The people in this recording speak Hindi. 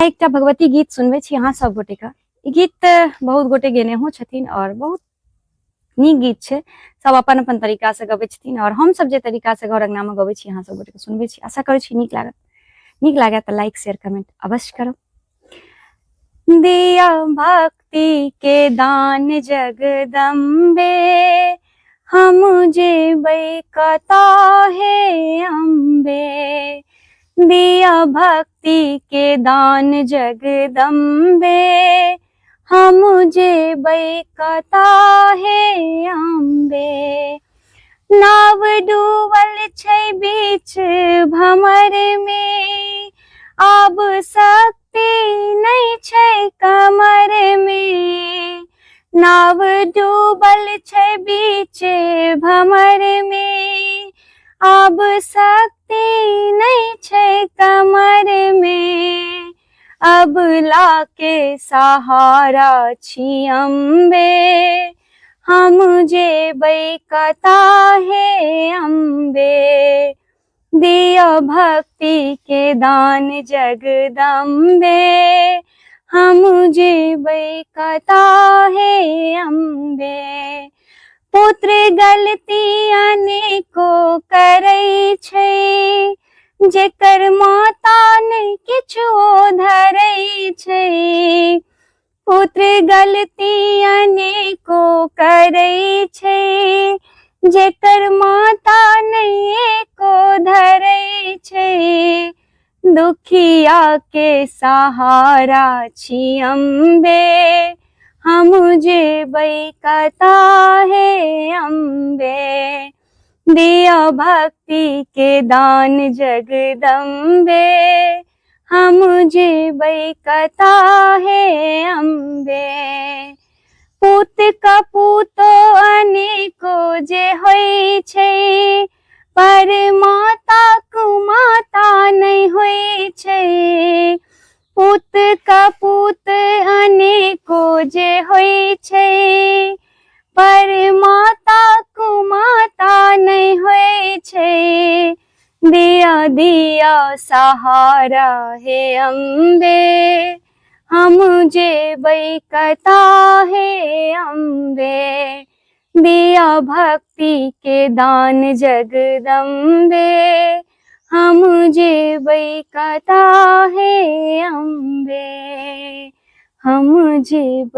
एक भगवती गीत सुनबे छी अहाँ सब गोटे का। गीत बहुत गोटे गेने हो छथिन और बहुत नीक गीत छे। सब अपन अपन तरीका से गबे छथिन और हम सब जे तरीका से घर अंगना में गबे छी अहाँ सब गोटे के सुनबे छी। आशा करै छी नीक लागत तो लाइक शेयर कमेंट अवश्य करो। दिया भक्ति के दान जगदम्बे, हम जेबै कता हे अम्बे। दिया भक्ति के दान जगदम्बे, हम जेबै कता हे अम्बे। नाव डूबल छै बीच भंवर में, आब शक्ति नहीं छै कमर में। नाव डूबल छै बीच भंवर में, आब शक्ति नहीं छै कमर में। अबला के सहारा छी अम्बे, हम जेबै कता हे अम्बे। दिया भक्ति के दान जगदम्बे, हम जेबै कता हे अम्बे। पुत्र गलती अनेको करै छै, जेकर माता नहीं किछो धरै छै। पुत्र गलती अनेको करै छै, जेकर माता नहीं एको धरै छै। दुखिया के सहारा छी अम्बे, हम जेबै कता हे अम्बे। दिया भक्ति के दान जगदम्बे, हम जेबै कता हे अम्बे। पूत कपूतो अनेको जे होइ छै, पर माता कुमाता नहीं होइ छै। पूत कपूत अनेको जे होइ छै, पर माता कुमाता नहीं होइ छै। दिया दिया सहारा हे अम्बे, हम जेबै कता हे अम्बे। दिया भक्ति के दान जगदम्बे, हम जेबै कता हे अम्बे। हम जेबै